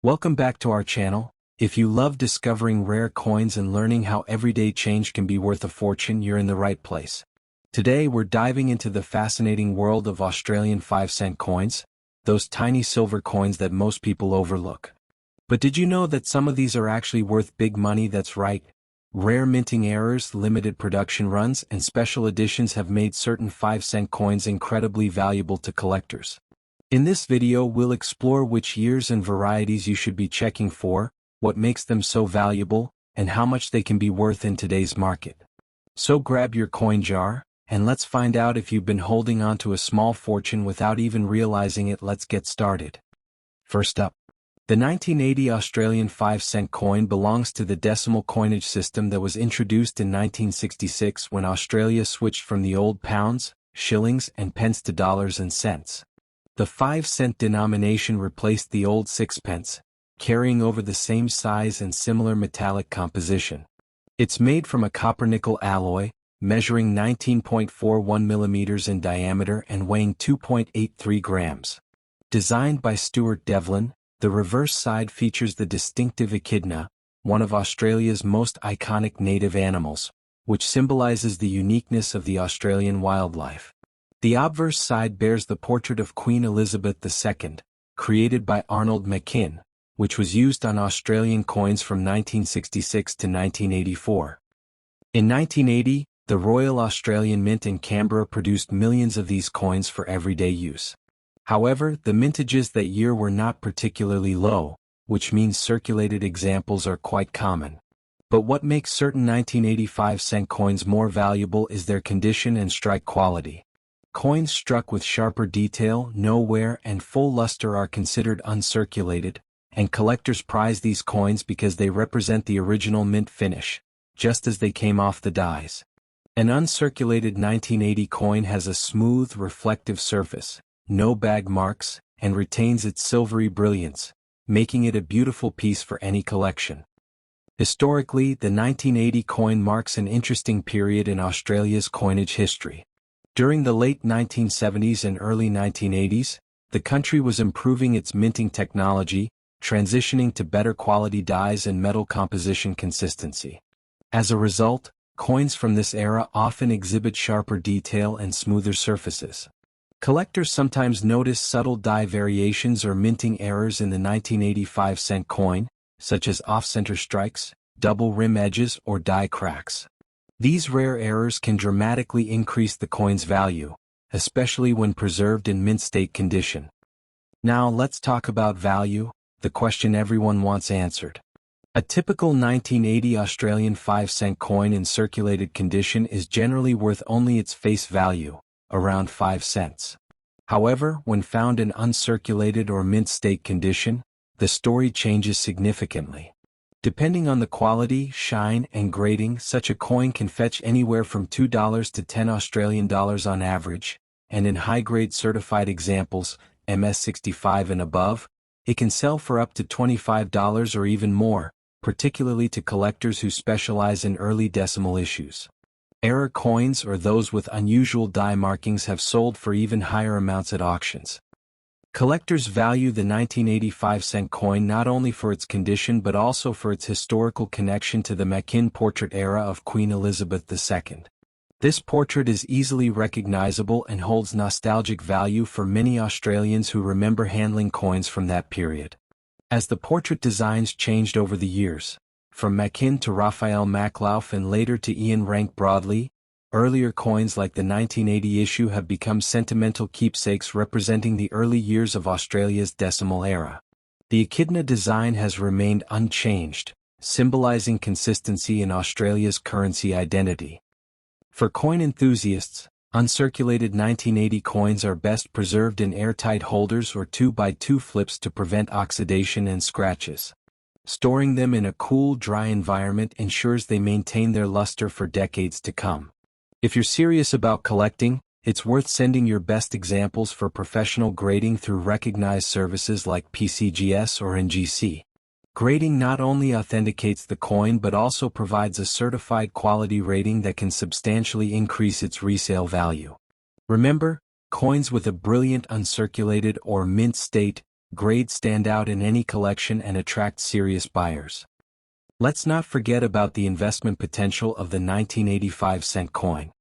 Welcome back to our channel. If you love discovering rare coins and learning how everyday change can be worth a fortune, you're in the right place. Today we're diving into the fascinating world of Australian 5-cent coins, those tiny silver coins that most people overlook. But did you know that some of these are actually worth big money? That's right. Rare minting errors, limited production runs, and special editions have made certain 5-cent coins incredibly valuable to collectors. In this video we'll explore which years and varieties you should be checking for, what makes them so valuable, and how much they can be worth in today's market. So grab your coin jar, and let's find out if you've been holding on to a small fortune without even realizing it. Let's get started. First up, the 1980 Australian 5-cent coin belongs to the decimal coinage system that was introduced in 1966 when Australia switched from the old pounds, shillings, and pence to dollars and cents. The 5-cent denomination replaced the old sixpence, carrying over the same size and similar metallic composition. It's made from a copper-nickel alloy, measuring 19.41 millimeters in diameter and weighing 2.83 grams. Designed by Stuart Devlin, the reverse side features the distinctive echidna, one of Australia's most iconic native animals, which symbolizes the uniqueness of the Australian wildlife. The obverse side bears the portrait of Queen Elizabeth II, created by Arnold McKim, which was used on Australian coins from 1966 to 1984. In 1980, the Royal Australian Mint in Canberra produced millions of these coins for everyday use. However, the mintages that year were not particularly low, which means circulated examples are quite common. But what makes certain 1985-cent coins more valuable is their condition and strike quality. Coins struck with sharper detail, no wear, and full luster are considered uncirculated, and collectors prize these coins because they represent the original mint finish, just as they came off the dies. An uncirculated 1980 coin has a smooth, reflective surface, no bag marks, and retains its silvery brilliance, making it a beautiful piece for any collection. Historically, the 1980 coin marks an interesting period in Australia's coinage history. During the late 1970s and early 1980s, the country was improving its minting technology, transitioning to better quality dies and metal composition consistency. As a result, coins from this era often exhibit sharper detail and smoother surfaces. Collectors sometimes notice subtle die variations or minting errors in the 1985-cent coin, such as off-center strikes, double rim edges, or die cracks. These rare errors can dramatically increase the coin's value, especially when preserved in mint state condition. Now let's talk about value, the question everyone wants answered. A typical 1980 Australian 5-cent coin in circulated condition is generally worth only its face value, around 5 cents. However, when found in uncirculated or mint state condition, the story changes significantly. Depending on the quality, shine, and grading, such a coin can fetch anywhere from $2 to $10 Australian dollars on average, and in high-grade certified examples, MS65 and above, it can sell for up to $25 or even more, particularly to collectors who specialize in early decimal issues. Error coins or those with unusual die markings have sold for even higher amounts at auctions. Collectors value the 1985-cent coin not only for its condition but also for its historical connection to the McKim portrait era of Queen Elizabeth II. This portrait is easily recognizable and holds nostalgic value for many Australians who remember handling coins from that period. As the portrait designs changed over the years, from McKim to Raphael Maclouf and later to Ian Rank Broadley, earlier coins like the 1980 issue have become sentimental keepsakes representing the early years of Australia's decimal era. The echidna design has remained unchanged, symbolizing consistency in Australia's currency identity. For coin enthusiasts, uncirculated 1980 coins are best preserved in airtight holders or 2x2 flips to prevent oxidation and scratches. Storing them in a cool, dry environment ensures they maintain their luster for decades to come. If you're serious about collecting, it's worth sending your best examples for professional grading through recognized services like PCGS or NGC. Grading not only authenticates the coin but also provides a certified quality rating that can substantially increase its resale value. Remember, coins with a brilliant uncirculated or mint state grades stand out in any collection and attract serious buyers. Let's not forget about the investment potential of the 1985-cent coin.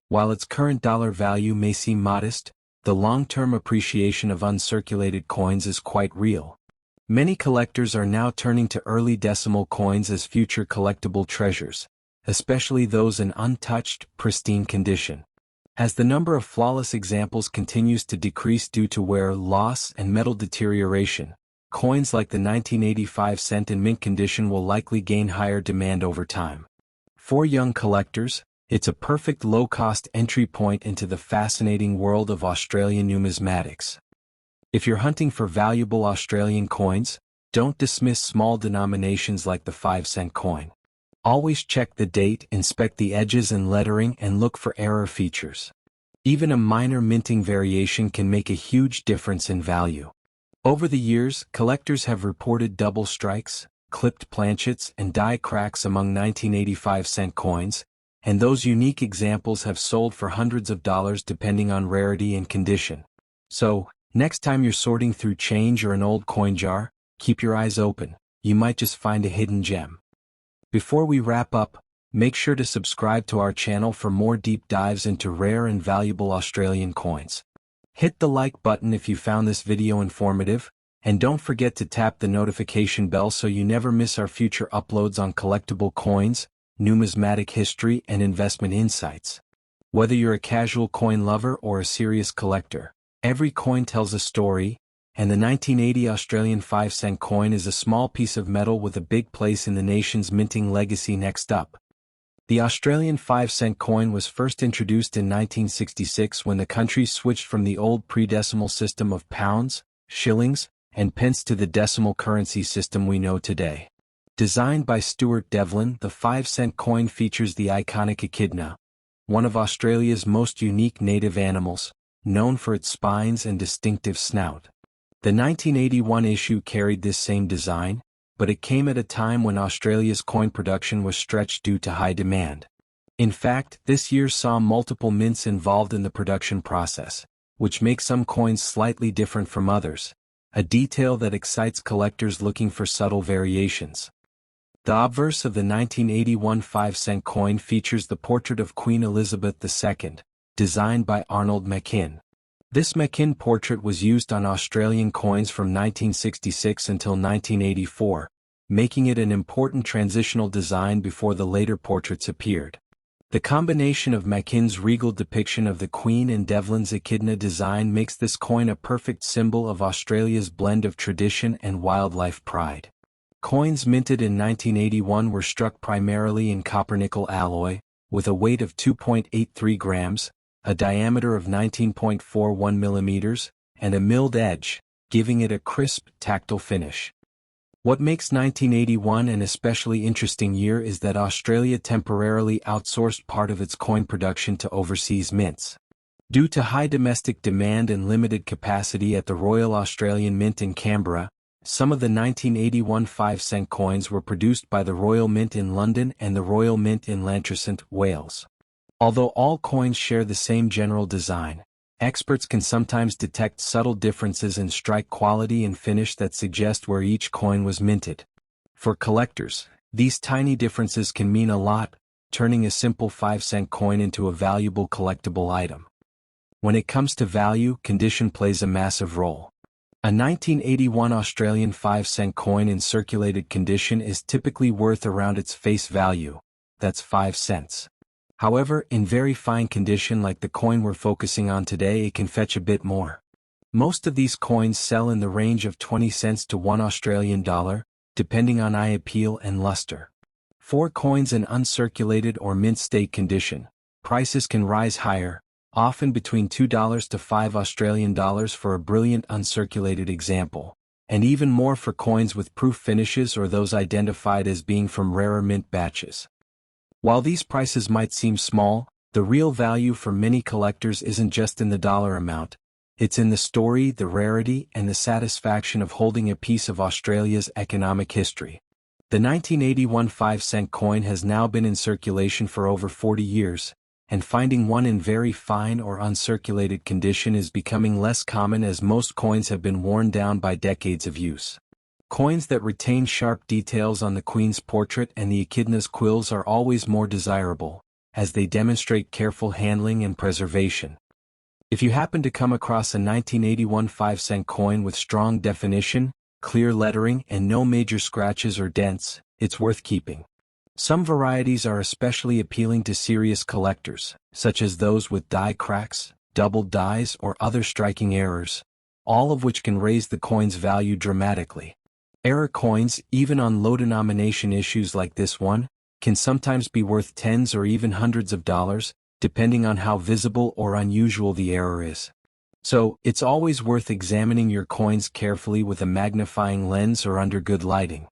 While its current dollar value may seem modest, the long-term appreciation of uncirculated coins is quite real. Many collectors are now turning to early decimal coins as future collectible treasures, especially those in untouched, pristine condition. As the number of flawless examples continues to decrease due to wear loss and metal deterioration, coins like the 1985 cent in mint condition will likely gain higher demand over time. For young collectors, it's a perfect low-cost entry point into the fascinating world of Australian numismatics. If you're hunting for valuable Australian coins, don't dismiss small denominations like the 5-cent coin. Always check the date, inspect the edges and lettering, and look for error features. Even a minor minting variation can make a huge difference in value. Over the years, collectors have reported double strikes, clipped planchets, and die cracks among 1985-cent coins, and those unique examples have sold for hundreds of dollars depending on rarity and condition. So, next time you're sorting through change or an old coin jar, keep your eyes open. You might just find a hidden gem. Before we wrap up, make sure to subscribe to our channel for more deep dives into rare and valuable Australian coins. Hit the like button if you found this video informative, and don't forget to tap the notification bell so you never miss our future uploads on collectible coins, numismatic history, and investment insights. Whether you're a casual coin lover or a serious collector, every coin tells a story, and the 1980 Australian 5-cent coin is a small piece of metal with a big place in the nation's minting legacy. Next up, the Australian 5-cent coin was first introduced in 1966 when the country switched from the old pre-decimal system of pounds, shillings, and pence to the decimal currency system we know today. Designed by Stuart Devlin, the 5-cent coin features the iconic echidna, one of Australia's most unique native animals, known for its spines and distinctive snout. The 1981 issue carried this same design, but it came at a time when Australia's coin production was stretched due to high demand. In fact, this year saw multiple mints involved in the production process, which makes some coins slightly different from others, a detail that excites collectors looking for subtle variations. The obverse of the 1981 5-cent coin features the portrait of Queen Elizabeth II, designed by Arnold Machin. This Machin portrait was used on Australian coins from 1966 until 1984, making it an important transitional design before the later portraits appeared. The combination of Machin's regal depiction of the Queen and Devlin's echidna design makes this coin a perfect symbol of Australia's blend of tradition and wildlife pride. Coins minted in 1981 were struck primarily in copper-nickel alloy, with a weight of 2.83 grams, a diameter of 19.41 millimeters, and a milled edge, giving it a crisp, tactile finish. What makes 1981 an especially interesting year is that Australia temporarily outsourced part of its coin production to overseas mints. Due to high domestic demand and limited capacity at the Royal Australian Mint in Canberra, some of the 1981 5-cent coins were produced by the Royal Mint in London and the Royal Mint in Llantrisant, Wales. Although all coins share the same general design, experts can sometimes detect subtle differences in strike quality and finish that suggest where each coin was minted. For collectors, these tiny differences can mean a lot, turning a simple 5-cent coin into a valuable collectible item. When it comes to value, condition plays a massive role. A 1981 Australian 5-cent coin in circulated condition is typically worth around its face value, that's 5 cents. However, in very fine condition like the coin we're focusing on today, it can fetch a bit more. Most of these coins sell in the range of 20 cents to $1 Australian dollar, depending on eye appeal and luster. For coins in uncirculated or mint state condition, prices can rise higher, often between $2 to $5 Australian dollars for a brilliant uncirculated example, and even more for coins with proof finishes or those identified as being from rarer mint batches. While these prices might seem small, the real value for many collectors isn't just in the dollar amount, it's in the story, the rarity, and the satisfaction of holding a piece of Australia's economic history. The 1981 5-cent coin has now been in circulation for over 40 years, and finding one in very fine or uncirculated condition is becoming less common as most coins have been worn down by decades of use. Coins that retain sharp details on the Queen's portrait and the echidna's quills are always more desirable, as they demonstrate careful handling and preservation. If you happen to come across a 1981 5-cent coin with strong definition, clear lettering and no major scratches or dents, it's worth keeping. Some varieties are especially appealing to serious collectors, such as those with die cracks, doubled dies or other striking errors, all of which can raise the coin's value dramatically. Error coins, even on low-denomination issues like this one, can sometimes be worth tens or even hundreds of dollars, depending on how visible or unusual the error is. So, it's always worth examining your coins carefully with a magnifying lens or under good lighting.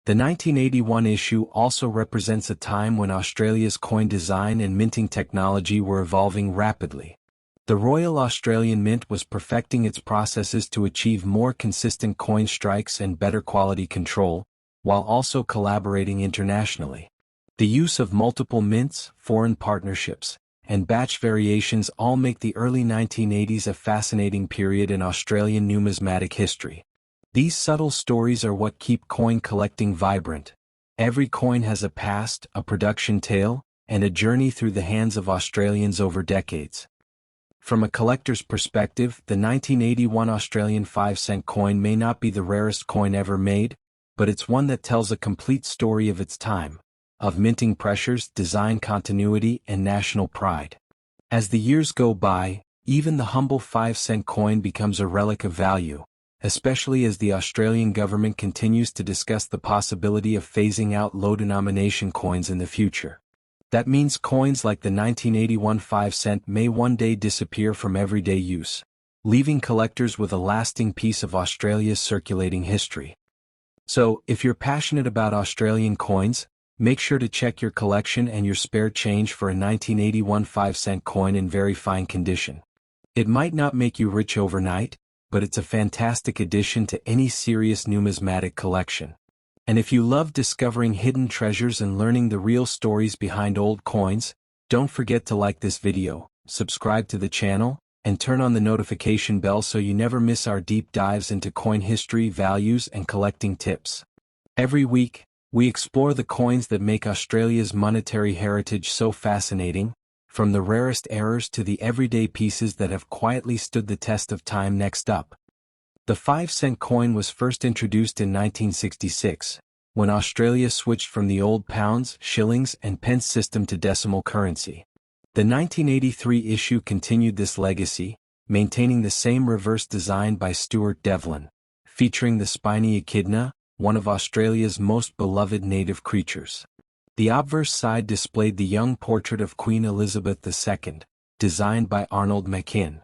The 1981 issue also represents a time when Australia's coin design and minting technology were evolving rapidly. The Royal Australian Mint was perfecting its processes to achieve more consistent coin strikes and better quality control, while also collaborating internationally. The use of multiple mints, foreign partnerships, and batch variations all make the early 1980s a fascinating period in Australian numismatic history. These subtle stories are what keep coin collecting vibrant. Every coin has a past, a production tale, and a journey through the hands of Australians over decades. From a collector's perspective, the 1981 Australian 5-cent coin may not be the rarest coin ever made, but it's one that tells a complete story of its time, of minting pressures, design continuity, and national pride. As the years go by, even the humble 5-cent coin becomes a relic of value, especially as the Australian government continues to discuss the possibility of phasing out low-denomination coins in the future. That means coins like the 1981 5-cent may one day disappear from everyday use, leaving collectors with a lasting piece of Australia's circulating history. So, if you're passionate about Australian coins, make sure to check your collection and your spare change for a 1981 5-cent coin in very fine condition. It might not make you rich overnight, but it's a fantastic addition to any serious numismatic collection. And if you love discovering hidden treasures and learning the real stories behind old coins, don't forget to like this video, subscribe to the channel, and turn on the notification bell so you never miss our deep dives into coin history, values, and collecting tips. Every week, we explore the coins that make Australia's monetary heritage so fascinating, from the rarest errors to the everyday pieces that have quietly stood the test of time. Next up, the 5-cent coin was first introduced in 1966, when Australia switched from the old pounds, shillings, and pence system to decimal currency. The 1983 issue continued this legacy, maintaining the same reverse design by Stuart Devlin, featuring the spiny echidna, one of Australia's most beloved native creatures. The obverse side displayed the young portrait of Queen Elizabeth II, designed by Arnold Machin.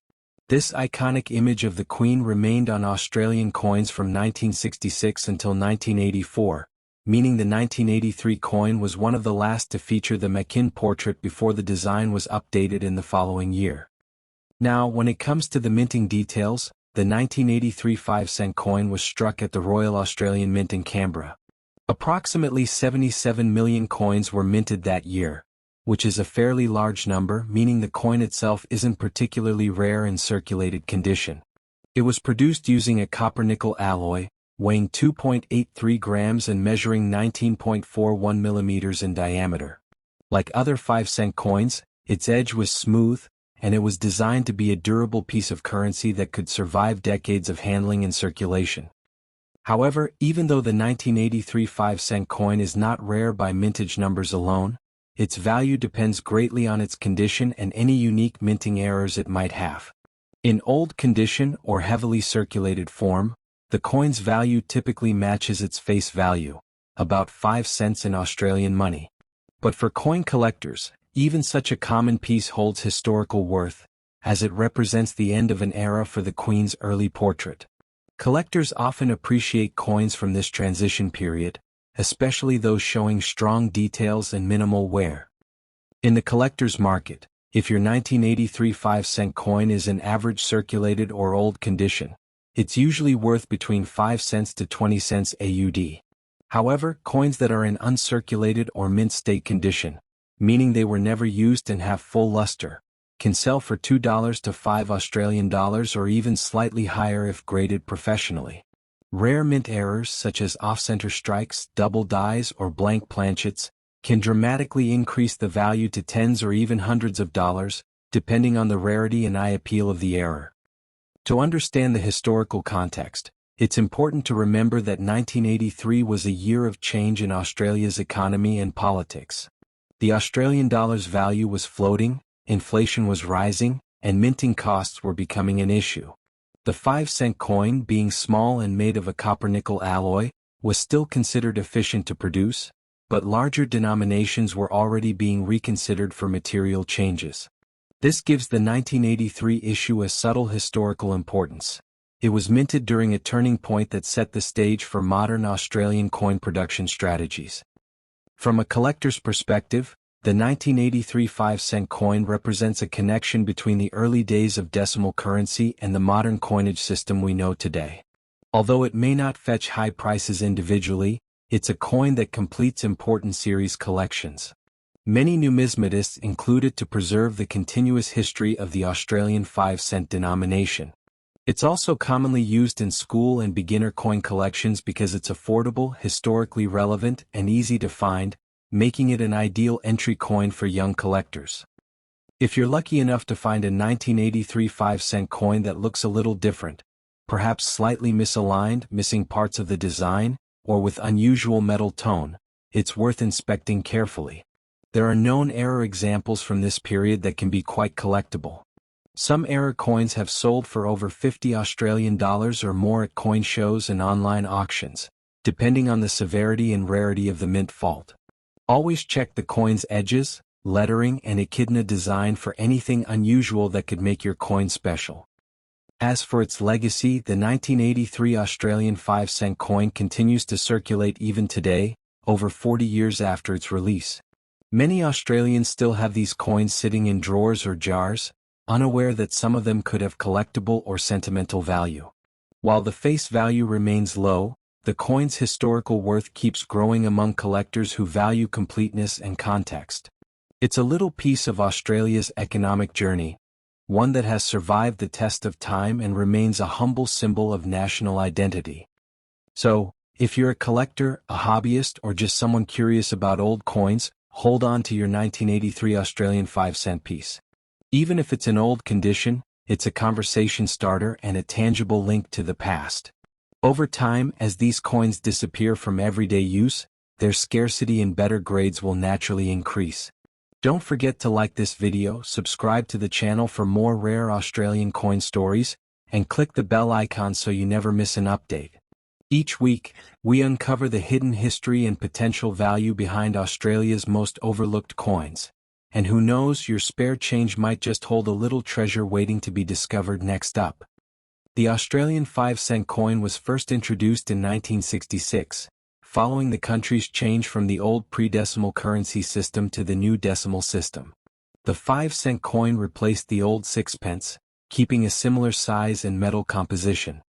This iconic image of the Queen remained on Australian coins from 1966 until 1984, meaning the 1983 coin was one of the last to feature the Machin portrait before the design was updated in the following year. Now, when it comes to the minting details, the 1983 5-cent coin was struck at the Royal Australian Mint in Canberra. Approximately 77 million coins were minted that year, which is a fairly large number, meaning the coin itself isn't particularly rare in circulated condition. It was produced using a copper-nickel alloy, weighing 2.83 grams and measuring 19.41 millimeters in diameter. Like other 5-cent coins, its edge was smooth, and it was designed to be a durable piece of currency that could survive decades of handling and circulation. However, even though the 1983 5-cent coin is not rare by mintage numbers alone, its value depends greatly on its condition and any unique minting errors it might have. In old condition or heavily circulated form, the coin's value typically matches its face value, about 5 cents in Australian money. But for coin collectors, even such a common piece holds historical worth, as it represents the end of an era for the Queen's early portrait. Collectors often appreciate coins from this transition period, especially those showing strong details and minimal wear. In the collector's market, if your 1983 5-cent coin is in average circulated or old condition, it's usually worth between 5 cents to 20 cents AUD. However, coins that are in uncirculated or mint state condition, meaning they were never used and have full luster, can sell for $2 to $5 or even slightly higher if graded professionally. Rare mint errors such as off-center strikes, double dyes, or blank planchets can dramatically increase the value to tens or even hundreds of dollars, depending on the rarity and eye appeal of the error. To understand the historical context, it's important to remember that 1983 was a year of change in Australia's economy and politics. The Australian dollar's value was floating, inflation was rising, and minting costs were becoming an issue. The 5-cent coin, being small and made of a copper-nickel alloy, was still considered efficient to produce, but larger denominations were already being reconsidered for material changes. This gives the 1983 issue a subtle historical importance. It was minted during a turning point that set the stage for modern Australian coin production strategies. From a collector's perspective, the 1983 5-cent coin represents a connection between the early days of decimal currency and the modern coinage system we know today. Although it may not fetch high prices individually, it's a coin that completes important series collections. Many numismatists include it to preserve the continuous history of the Australian 5-cent denomination. It's also commonly used in school and beginner coin collections because it's affordable, historically relevant, and easy to find, making it an ideal entry coin for young collectors. If you're lucky enough to find a 1983 5-cent coin that looks a little different, perhaps slightly misaligned, missing parts of the design, or with unusual metal tone, it's worth inspecting carefully. There are known error examples from this period that can be quite collectible. Some error coins have sold for over $50 or more at coin shows and online auctions, depending on the severity and rarity of the mint fault. Always check the coin's edges, lettering, and echidna design for anything unusual that could make your coin special. As for its legacy, the 1983 Australian 5-cent coin continues to circulate even today, over 40 years after its release. Many Australians still have these coins sitting in drawers or jars, unaware that some of them could have collectible or sentimental value. While the face value remains low, the coin's historical worth keeps growing among collectors who value completeness and context. It's a little piece of Australia's economic journey, one that has survived the test of time and remains a humble symbol of national identity. So, if you're a collector, a hobbyist, or just someone curious about old coins, hold on to your 1983 Australian 5-cent piece. Even if it's in old condition, it's a conversation starter and a tangible link to the past. Over time, as these coins disappear from everyday use, their scarcity and better grades will naturally increase. Don't forget to like this video, subscribe to the channel for more rare Australian coin stories, and click the bell icon so you never miss an update. Each week, we uncover the hidden history and potential value behind Australia's most overlooked coins. And who knows, your spare change might just hold a little treasure waiting to be discovered. Next up. The Australian 5-cent coin was first introduced in 1966, following the country's change from the old pre-decimal currency system to the new decimal system. The 5-cent coin replaced the old sixpence, keeping a similar size and metal composition.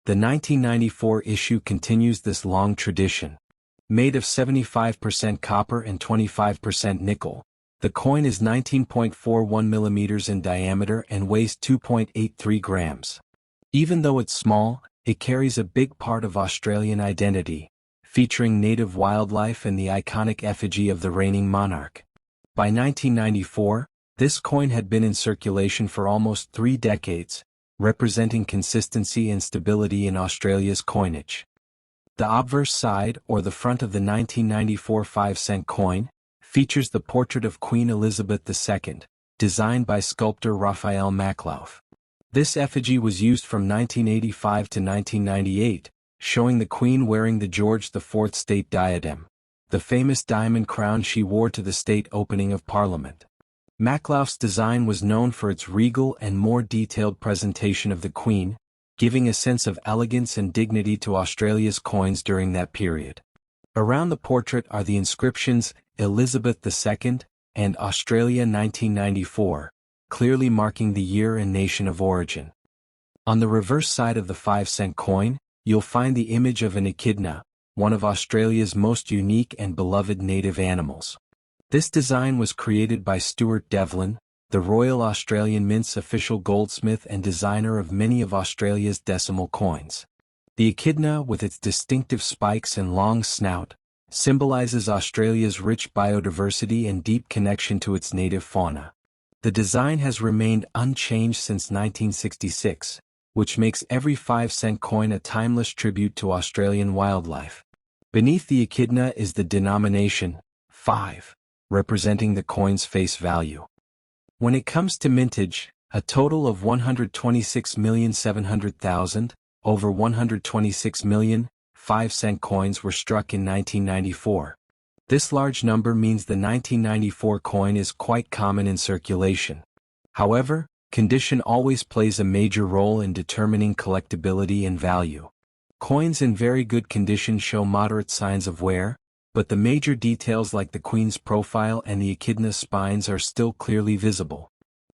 The 1994 issue continues this long tradition. Made of 75% copper and 25% nickel, the coin is 19.41 millimeters in diameter and weighs 2.83 grams. Even though it's small, it carries a big part of Australian identity, featuring native wildlife and the iconic effigy of the reigning monarch. By 1994, this coin had been in circulation for almost 3 decades, representing consistency and stability in Australia's coinage. The obverse side, or the front of the 1994 5-cent coin, features the portrait of Queen Elizabeth II, designed by sculptor Raphael Maklauf. This effigy was used from 1985 to 1998, showing the Queen wearing the George IV state diadem, the famous diamond crown she wore to the state opening of Parliament. Maklauf's design was known for its regal and more detailed presentation of the Queen, giving a sense of elegance and dignity to Australia's coins during that period. Around the portrait are the inscriptions Elizabeth II and Australia 1994, clearly marking the year and nation of origin. On the reverse side of the 5-cent coin, you'll find the image of an echidna, one of Australia's most unique and beloved native animals. This design was created by Stuart Devlin, the Royal Australian Mint's official goldsmith and designer of many of Australia's decimal coins. The echidna, with its distinctive spikes and long snout, symbolizes Australia's rich biodiversity and deep connection to its native fauna. The design has remained unchanged since 1966, which makes every 5-cent coin a timeless tribute to Australian wildlife. Beneath the echidna is the denomination, 5, representing the coin's face value. When it comes to mintage, a total of 126,700,000, over 126 million, 5-cent coins were struck in 1994. This large number means the 1994 coin is quite common in circulation. However, condition always plays a major role in determining collectability and value. Coins in very good condition show moderate signs of wear, but the major details like the queen's profile and the echidna's spines are still clearly visible.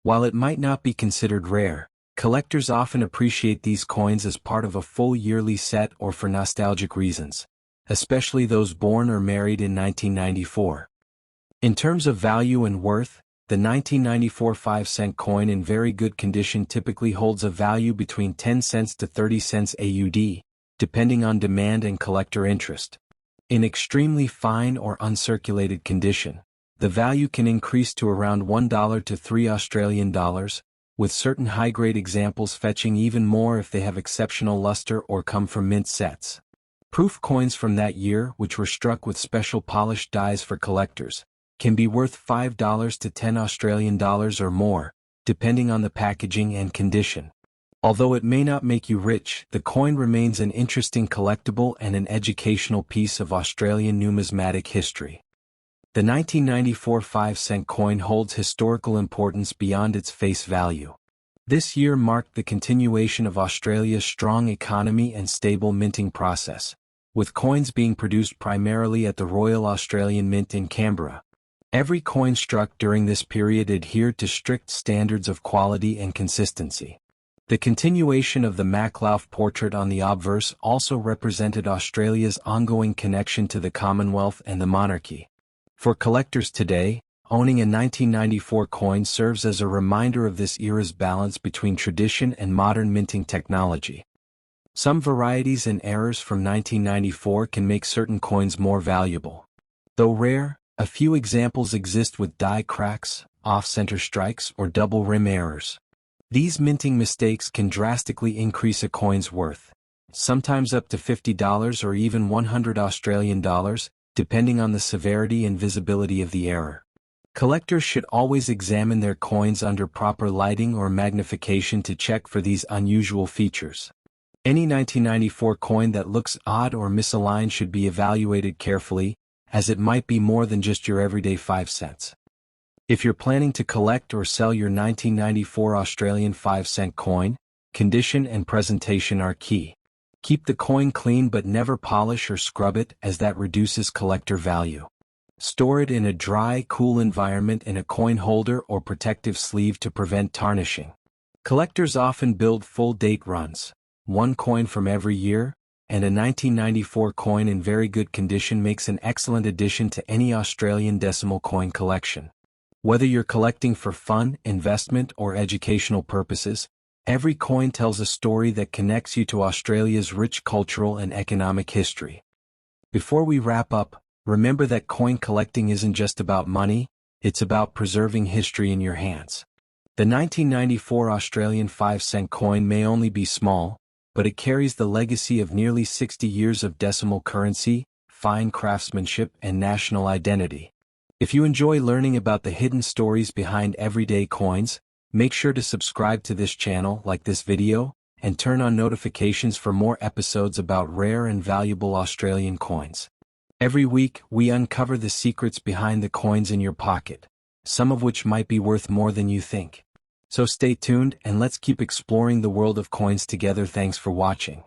While it might not be considered rare, collectors often appreciate these coins as part of a full yearly set or for nostalgic reasons, especially those born or married in 1994. In terms of value and worth, the 1994 5-cent coin in very good condition typically holds a value between 10 cents to 30 cents AUD, depending on demand and collector interest. In extremely fine or uncirculated condition, the value can increase to around $1 to $3 Australian, with certain high-grade examples fetching even more if they have exceptional luster or come from mint sets. Proof coins from that year, which were struck with special polished dies for collectors, can be worth $5 to $10 Australian or more, depending on the packaging and condition. Although it may not make you rich, the coin remains an interesting collectible and an educational piece of Australian numismatic history. The 1994 5-cent coin holds historical importance beyond its face value. This year marked the continuation of Australia's strong economy and stable minting process, with coins being produced primarily at the Royal Australian Mint in Canberra. Every coin struck during this period adhered to strict standards of quality and consistency. The continuation of the Maclouf portrait on the obverse also represented Australia's ongoing connection to the Commonwealth and the monarchy. For collectors today, owning a 1994 coin serves as a reminder of this era's balance between tradition and modern minting technology. Some varieties and errors from 1994 can make certain coins more valuable. Though rare, a few examples exist with die cracks, off-center strikes, or double rim errors. These minting mistakes can drastically increase a coin's worth, sometimes up to $50 or even $100 Australian, depending on the severity and visibility of the error. Collectors should always examine their coins under proper lighting or magnification to check for these unusual features. Any 1994 coin that looks odd or misaligned should be evaluated carefully, as it might be more than just your everyday 5 cents. If you're planning to collect or sell your 1994 Australian 5-cent coin, condition and presentation are key. Keep the coin clean but never polish or scrub it, as that reduces collector value. Store it in a dry, cool environment in a coin holder or protective sleeve to prevent tarnishing. Collectors often build full date runs. One coin from every year, and a 1994 coin in very good condition makes an excellent addition to any Australian decimal coin collection. Whether you're collecting for fun, investment, or educational purposes, every coin tells a story that connects you to Australia's rich cultural and economic history. Before we wrap up, remember that coin collecting isn't just about money, it's about preserving history in your hands. The 1994 Australian 5-cent coin may only be small, but it carries the legacy of nearly 60 years of decimal currency, fine craftsmanship, and national identity. If you enjoy learning about the hidden stories behind everyday coins, make sure to subscribe to this channel, like this video, and turn on notifications for more episodes about rare and valuable Australian coins. Every week, we uncover the secrets behind the coins in your pocket, some of which might be worth more than you think. So stay tuned and let's keep exploring the world of coins together. Thanks for watching.